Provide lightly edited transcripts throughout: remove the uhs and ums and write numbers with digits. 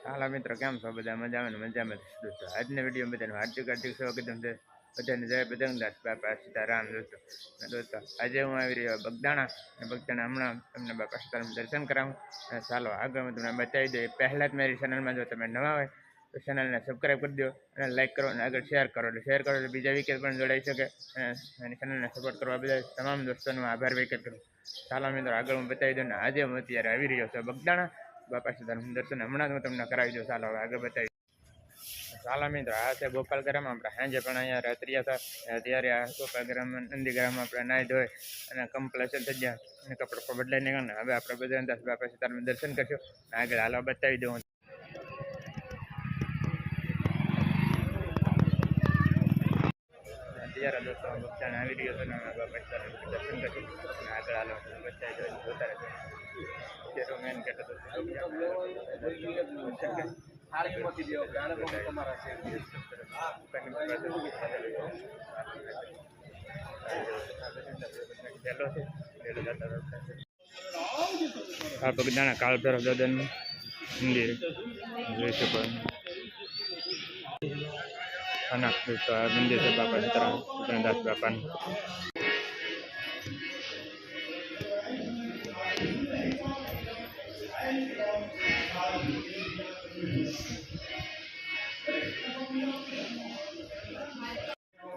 હાલા મિત્રો કેમ છો બધા મજામાં દોસ્તો આજના વિડીયો બધાનું હાર્દિક સ્વાગત છે બધાને જય બજરંગદાસ બાપા સીતારામ દોસ્તો આજે હું આવી રહ્યો બગદાણા હમણાં તમને બાપા સીતારામ દર્શન કરાવું ચાલો આગળ હું તમને બતાવી દઉં પહેલાં જ મારી ચેનલમાં જો તમે નવા હોય તો ચેનલને સબસ્ક્રાઈબ કરી દો અને લાઈક કરો અને આગળ શેર કરો એટલે શેર કરો એટલે બીજા વિકેટ પણ જોડાઈ શકે અને ચેનલને સપોર્ટ કરવા બધા તમામ દોસ્તોનો આભાર વિકેટ કરું ચાલો મિત્રો આગળ હું બતાવી દઉં ને આજે હું અત્યારે આવી રહ્યો છું બગદાણા બાપા સીતારામ દર્શન હમણાં હું તમને કરાવી દઉં ચાલો આગળ બતાવી ચાલો મિત્રો આ છે ગોપાલગ્રામ આપણે સાંજે પણ અહીંયા રાત્રિયા હતા ત્યારે આ ગોપાલગ્રામ નંદીગ્રામમાં આપણે નાહી ધોઈ અને કમ્પ્લેશન થઈ ગયા અને કપડાં બદલાઈને ગયા હવે આપણે બજરંગદાસ બાપા સીતારામ દર્શન કરશું આગળ હાલો બતાવી દઉં ત્યારે દોસ્તો બગદાણા આવી રહ્યો છે બાપા સીતારામ દર્શન કરશું આગળ હાલો બતાવી દઉં જોતા રહેજો મેન ગેટ આ બગદાણા કાળભૈરવ દાદાનું મંદિર જોઈ શકો આ મંદિર છે બાપા સીતારામ બજરંગદાસ બાપાનું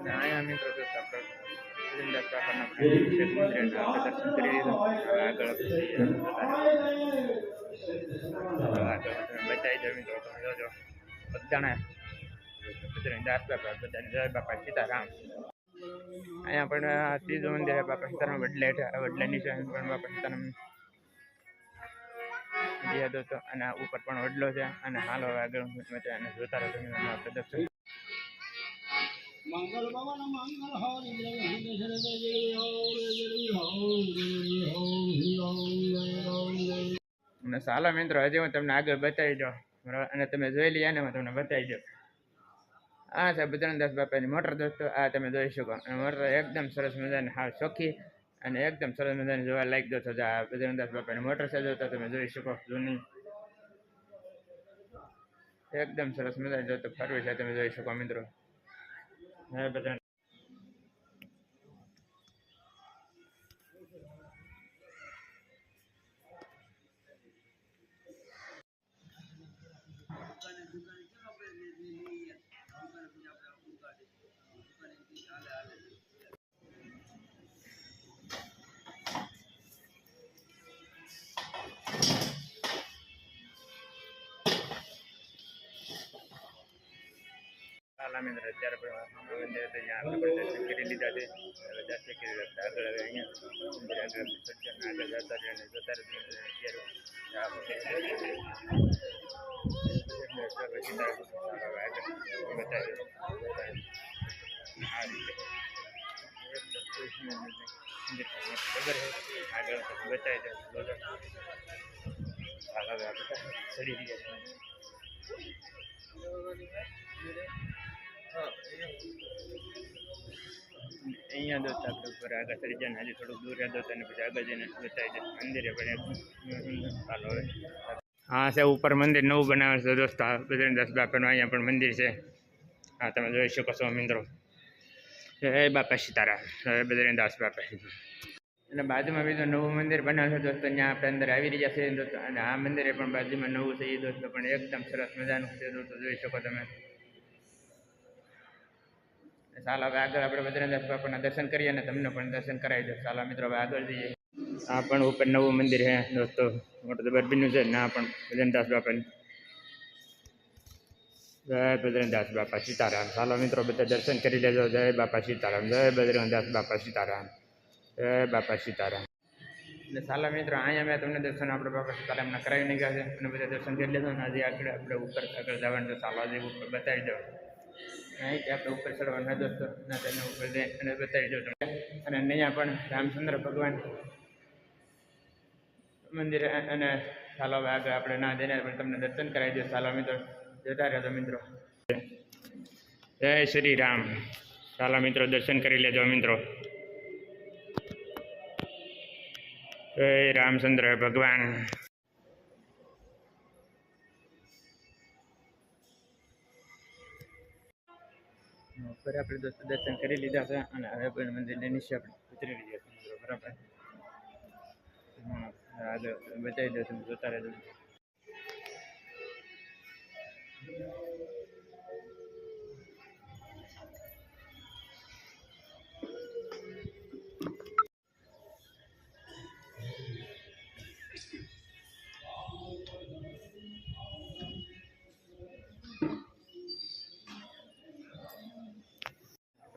અહીંયા મિત્રો દોસ્તો આપણે બજરંગદાસ બાપાના વિશેષ મંદિર આપણે દર્શન કરી લીધું આગળ બતાવી દો મિત્રો તમે જોજો બગદાણા બજરંગદાસ બાપા બધાને જય બાપા સીતારામ અહીંયા પણ ત્રીજું મંદિર બાપા સીતારામ વડલા નીચે પણ બાપા સીતારામ દોસ્તો અને ઉપર પણ વડલો છે અને હાલો આગળ અને જોતા રહો તમે આપણે દર્શન મંગલ ભવન મંગલ અને ચાલો મિત્રો હજી હું તમને આગળ બતાવી દઉં અને તમે જોઈ લઈએ ને હું તમને બતાવી દઉં આ છે બજરંગદાસ બાપાની મોટર દોસ્તો આ તમે જોઈ શકો અને મોટર એકદમ સરસ મજાની હાવ ચોખ્ખી અને એકદમ સરસ મજાની જોવા લાયક દોસ્તો આ બજરંગદાસ બાપાની મોટર છે જોતા તમે જોઈ શકો જૂની એકદમ સરસ મજાની જોતો ફરવી છે તમે જોઈ શકો મિત્રો હા બધા મિત્રો અત્યારે પણ મંદિર અહીંયા આપણે દર્શન કરી લીધા છે હવે દર્શન કરી લીધા આગળ હવે અહીંયા મંદિર આગળ જતા રહે અને જતા રહે ખબર છે આગળ બતાવી દે હવે આપણે ચડી રહ્યા અહીંયા દોસ્ત આપણે ઉપર આગળ ચડી જાય હજી થોડુંક દૂર રહ્યા દોસ્ત અને પછી આગળ જઈને બતાવી દે મંદિરે પણ ચાલો હવે હા છે ઉપર મંદિર નવું બનાવે છે દોસ્ત બજરંગદાસ બાપાનું અહીંયા પણ મંદિર છે હા તમે જોઈ શકો છો મિત્રો જય બાપા સીતારામ જય બજરંગદાસ બાપા અને બાજુમાં બીજું નવું મંદિર બનાવશે દોસ્તો ત્યાં આપણે અંદર આવી રહ્યા છીએ દોસ્તો અને આ મંદિરે પણ બાજુમાં નવું છે એ દોસ્તો પણ એકદમ સરસ મજાનું છે દોસ્તો જોઈ શકો તમે ચાલો હવે આગળ આપણે બજરંગદાસ બાપાના દર્શન કરીએ અને તમને પણ દર્શન કરાવી દો ચાલો મિત્રો હવે આગળ જઈએ આ પણ ઉપર નવું મંદિર છે દોસ્તો મોટું બરબીનું છે ના પણ બજરંગદાસ બાપાનું જય બજરંગદાસ બાપા સીતારામ ચાલો મિત્રો બધા દર્શન કરી લેજો જય બાપા સીતારામ જય બજરંગદાસ બાપા સીતારામ જય બાપા સીતારામ એટલે ચાલો મિત્રો અહીંયા મેં તમને દર્શન આપણે બાપા સીતારામના કરાવી નાખ્યા છે અને બધા દર્શન કરી લેજો અને હજી આગળ આપણે ઉપર આગળ જવાનું છે ચાલો હજી ઉપર બતાવી દો અહીંથી આપણે ઉપર ચડવાના દોસ્તો ના તેને ઉપર જઈ અને બતાવી દો તમે અને અહીંયા પણ રામચંદ્ર ભગવાન મંદિર અને ચાલો હવે આગળ આપણે ના જઈને પણ તમને દર્શન કરાવી દો ચાલો મિત્રો જતા રહેજો મિત્રો જય શ્રી રામ ચાલો મિત્રો દર્શન કરી લેજો મિત્રો જય રામચંદ્ર ભગવાન ઉપર આપણે દોસ્તો દર્શન કરી લીધા છે અને હવે પણ મંદિરની નીચે આપણે ઉતરી રહ્યા છીએ મિત્રો. બરાબર. આગળ બતાવી દો તમે જોતા રહેજો.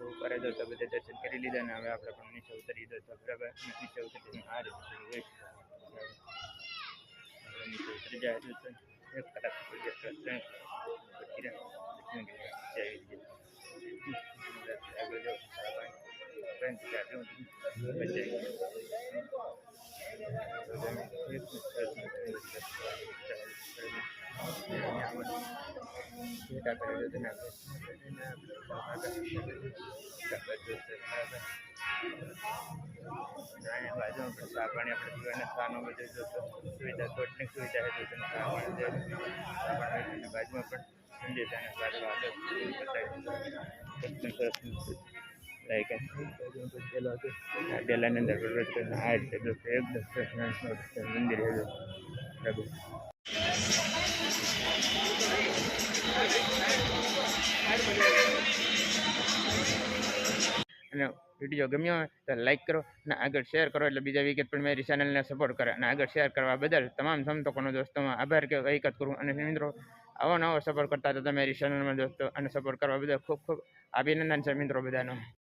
ઉપર જ તો બધા દર્શન કરી લીધા ને હવે આપણે પણ નીચે ઉતરી દો. બરાબર. નીચે ઉતરી આ રીતે હોય. નીચે ઉતરી જાય તો એક કલાક બાજુમાં પણ ચા પાણી આપણે પીવાના ખાવાનો બધો સુવિધા ટોટની સુવિધા છે. બાજુમાં પણ મંદિર છે અને ડેલાની અંદર પ્રવેશ કરીને આ રીતે એકદમ મંદિર છે. અને વિડીયો ગમ્યો હોય તો લાઈક કરો અને આગળ શેર કરો એટલે બીજા વિકેટ પણ મારી ચેનલને સપોર્ટ કરે. અને આગળ શેર કરવા બદલ તમામ સમતકોનો દોસ્તોમાં આભાર કે વહીકત કરું. અને મિત્રો આવો નવો સપોર્ટ કરતા હતા મારી ચેનલમાં દોસ્તો, અને સપોર્ટ કરવા બદલ ખૂબ ખૂબ અભિનંદન છે મિત્રો બધાનો.